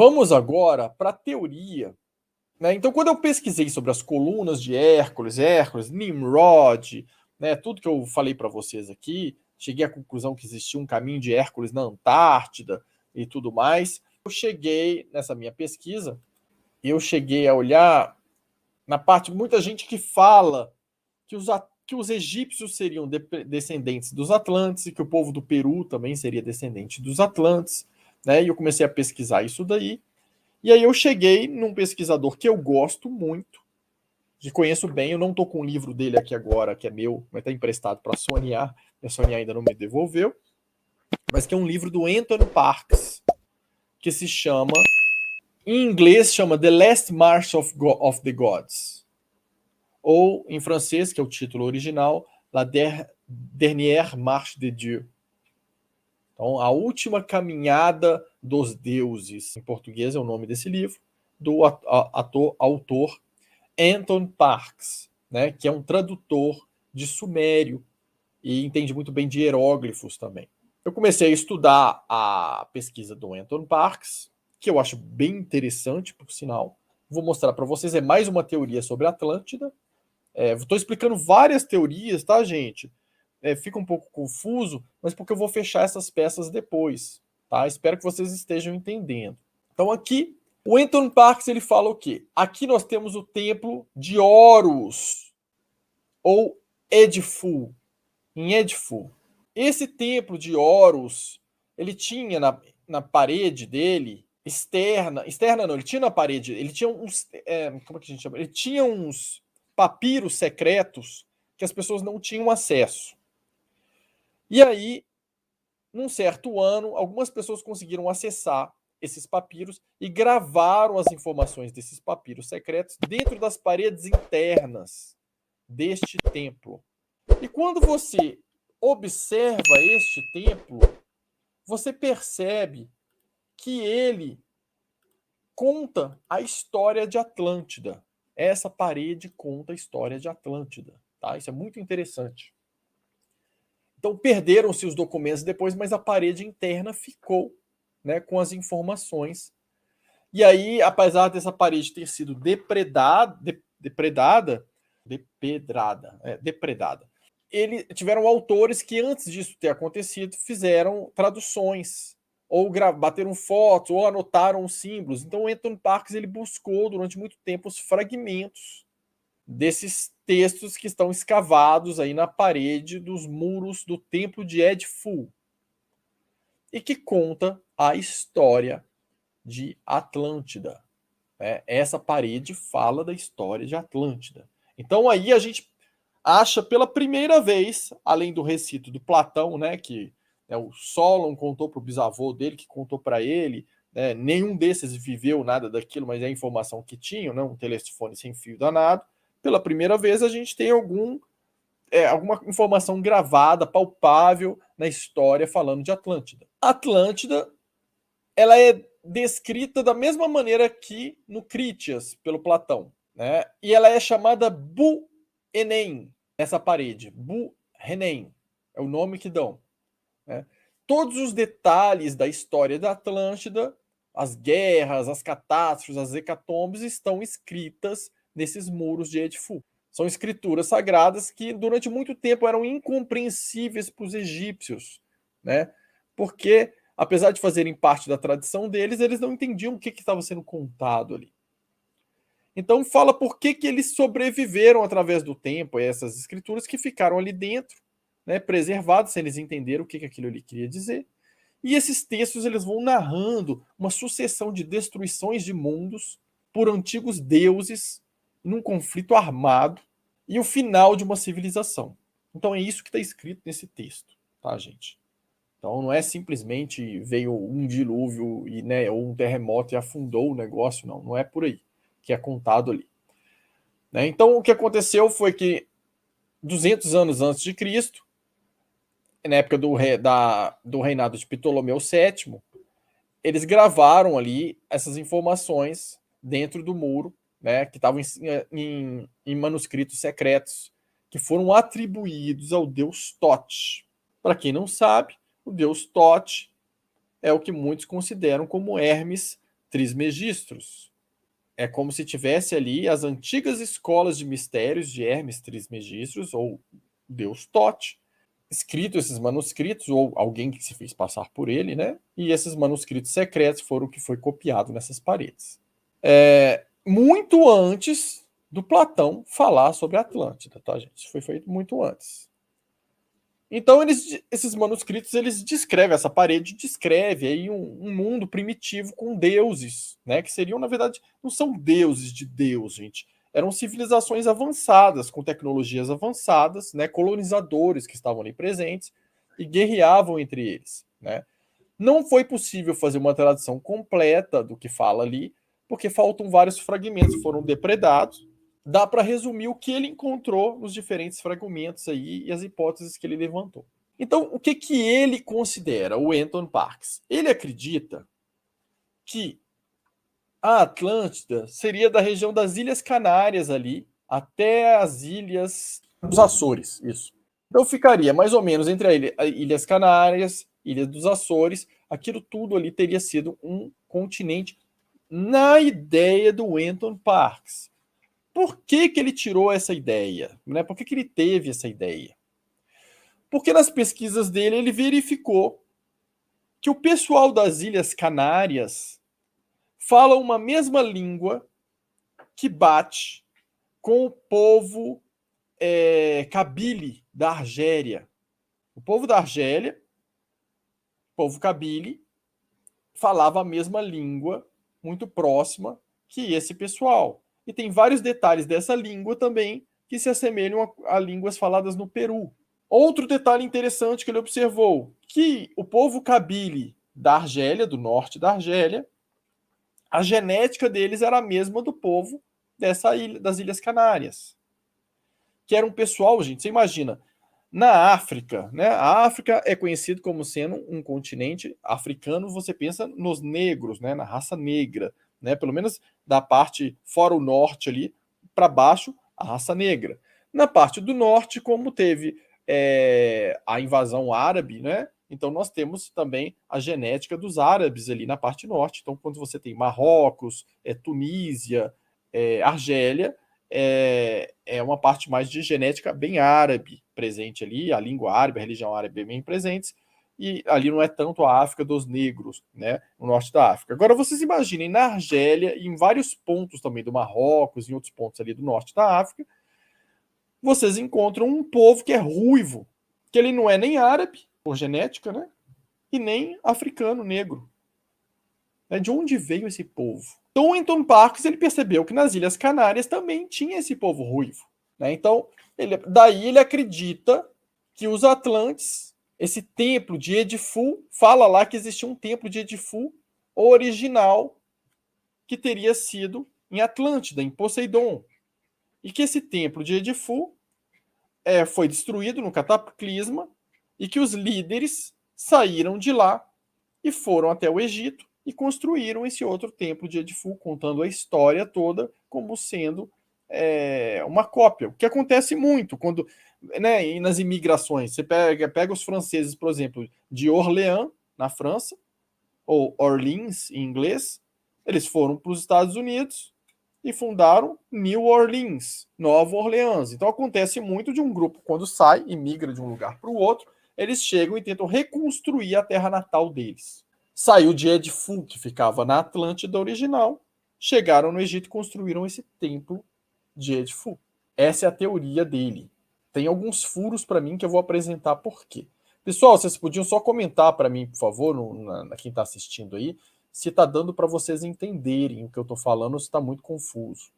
Vamos agora para a teoria, né? Então, quando eu pesquisei sobre as colunas de Hércules, Nimrod, né, tudo que eu falei para vocês aqui, cheguei à conclusão que existia um caminho de Hércules na Antártida e tudo mais. Eu cheguei, nessa minha pesquisa, eu cheguei a olhar na parte, muita gente que fala que os egípcios seriam descendentes dos Atlantes e que o povo do Peru também seria descendente dos Atlantes, né? E eu comecei a pesquisar isso daí. E aí eu cheguei num pesquisador que eu gosto muito, que conheço bem, eu não estou com o livro dele aqui agora, que é meu, mas está emprestado para a Sônia, a Sônia ainda não me devolveu, mas que é um livro do Anthony Parks, que se chama, em inglês chama The Last March of the Gods, ou em francês, que é o título original, La Dernière Marche de Dieu. Então, A Última Caminhada dos Deuses, em português é o nome desse livro, do autor Anthony Parks, né, que é um tradutor de sumério e entende muito bem de hieróglifos também. Eu comecei a estudar a pesquisa do Anthony Parks, que eu acho bem interessante, por sinal. Vou mostrar para vocês, é mais uma teoria sobre a Atlântida. Estou explicando várias teorias, tá, gente? Fica um pouco confuso, mas porque eu vou fechar essas peças depois, tá? Espero que vocês estejam entendendo. Então aqui, o Anthony Parks, ele fala o quê? Aqui nós temos o templo de Horus, ou Edfu, em Edfu. Esse templo de Horus, ele tinha na parede dele, externa não, ele tinha na parede, ele tinha uns, como é que a gente chama? Ele tinha uns papiros secretos que as pessoas não tinham acesso. E aí, num certo ano, algumas pessoas conseguiram acessar esses papiros e gravaram as informações desses papiros secretos dentro das paredes internas deste templo. E quando você observa este templo, você percebe que ele conta a história de Atlântida. Essa parede conta a história de Atlântida, tá? Isso é muito interessante. Então perderam-se os documentos depois, mas a parede interna ficou, né, com as informações. E aí, apesar dessa parede ter sido depredada, tiveram autores que antes disso ter acontecido fizeram traduções, ou bateram fotos, ou anotaram símbolos. Então o Anthony Parks ele buscou durante muito tempo os fragmentos desses textos que estão escavados aí na parede dos muros do templo de Edfu e que conta a história de Atlântida. Essa parede fala da história de Atlântida. Então aí a gente acha pela primeira vez, além do recito do Platão, né, que o Solon contou para o bisavô dele, que contou para ele, né, nenhum desses viveu nada daquilo, mas é a informação que tinham, né, um telefone sem fio danado. Pela primeira vez a gente tem alguma informação gravada, palpável na história falando de Atlântida. Atlântida, ela é descrita da mesma maneira que no Critias, pelo Platão, né? E ela é chamada Bu-Enem, essa parede. Bu-Renem é o nome que dão, né? Todos os detalhes da história da Atlântida, as guerras, as catástrofes, as hecatombes, estão escritas nesses muros de Edfu. São escrituras sagradas que durante muito tempo eram incompreensíveis para os egípcios, né? Porque, apesar de fazerem parte da tradição deles, eles não entendiam o que estava sendo contado ali. Então fala por que eles sobreviveram através do tempo a essas escrituras que ficaram ali dentro, né, preservadas, sem eles entenderem o que aquilo ali queria dizer. E esses textos eles vão narrando uma sucessão de destruições de mundos por antigos deuses num conflito armado e o final de uma civilização. Então é isso que está escrito nesse texto, tá, gente? Então não é simplesmente veio um dilúvio e, né, ou um terremoto e afundou o negócio, não é por aí que é contado ali. Né? Então o que aconteceu foi que 200 anos antes de Cristo, na época do reinado de Ptolomeu VII, eles gravaram ali essas informações dentro do muro, né, que estavam em manuscritos secretos, que foram atribuídos ao deus Tote. Para quem não sabe, o deus Tote é o que muitos consideram como Hermes Trismegistros. É como se tivesse ali as antigas escolas de mistérios de Hermes Trismegistros, ou Deus Tote, escrito esses manuscritos, ou alguém que se fez passar por ele, né? E esses manuscritos secretos foram o que foi copiado nessas paredes. Muito antes do Platão falar sobre a Atlântida, tá, gente? Isso foi feito muito antes. Então, esses manuscritos, eles descrevem, essa parede descreve aí um mundo primitivo com deuses, né? Que seriam, na verdade, não são deuses de Deus, gente. Eram civilizações avançadas, com tecnologias avançadas, né? Colonizadores que estavam ali presentes e guerreavam entre eles, né? Não foi possível fazer uma tradução completa do que fala ali, porque faltam vários fragmentos, foram depredados. Dá para resumir o que ele encontrou nos diferentes fragmentos aí e as hipóteses que ele levantou. Então, o que ele considera, o Anton Parks? Ele acredita que a Atlântida seria da região das Ilhas Canárias ali até as Ilhas dos Açores, isso. Então ficaria mais ou menos entre as Ilhas Canárias, Ilhas dos Açores, aquilo tudo ali teria sido um continente na ideia do Anton Parks. Por que ele tirou essa ideia? Né? Por que ele teve essa ideia? Porque nas pesquisas dele ele verificou que o pessoal das Ilhas Canárias fala uma mesma língua que bate com o povo Kabyle da Argélia. O povo da Argélia, o povo Kabyle, falava a mesma língua, muito próxima que esse pessoal. E tem vários detalhes dessa língua também que se assemelham a línguas faladas no Peru. Outro detalhe interessante que ele observou, que o povo Kabyle da Argélia, do norte da Argélia, a genética deles era a mesma do povo das Ilhas Canárias. Que era um pessoal, gente, você imagina, na África, né? A África é conhecido como sendo um continente africano, você pensa nos negros, né? Na raça negra, né? Pelo menos da parte fora o norte ali, para baixo, a raça negra. Na parte do norte, como teve a invasão árabe, né? Então nós temos também a genética dos árabes ali na parte norte. Então, quando você tem Marrocos, Tunísia, Argélia, é uma parte mais de genética bem árabe presente ali, a língua árabe, a religião árabe bem presentes, e ali não é tanto a África dos negros, né, no norte da África. Agora vocês imaginem, na Argélia e em vários pontos também do Marrocos, em outros pontos ali do norte da África, vocês encontram um povo que é ruivo, que ele não é nem árabe, por genética, né, e nem africano negro. De onde veio esse povo? Então, o Anton Parks ele percebeu que nas Ilhas Canárias também tinha esse povo ruivo. Né? Então, daí ele acredita que os Atlantes, esse templo de Edifu, fala lá que existia um templo de Edifu original que teria sido em Atlântida, em Poseidon. E que esse templo de Edifu foi destruído no cataclisma e que os líderes saíram de lá e foram até o Egito e construíram esse outro templo de Edifu, contando a história toda como sendo uma cópia. O que acontece muito quando, né, nas imigrações, você pega os franceses, por exemplo, de Orléans, na França, ou Orleans, em inglês, eles foram para os Estados Unidos e fundaram New Orleans, Nova Orleans. Então acontece muito de um grupo, quando sai e migra de um lugar para o outro, eles chegam e tentam reconstruir a terra natal deles. Saiu de Edifu, que ficava na Atlântida original, chegaram no Egito e construíram esse templo de Edifu. Essa é a teoria dele. Tem alguns furos para mim que eu vou apresentar por quê. Pessoal, vocês podiam só comentar para mim, por favor, quem está assistindo aí, se está dando para vocês entenderem o que eu estou falando ou se está muito confuso.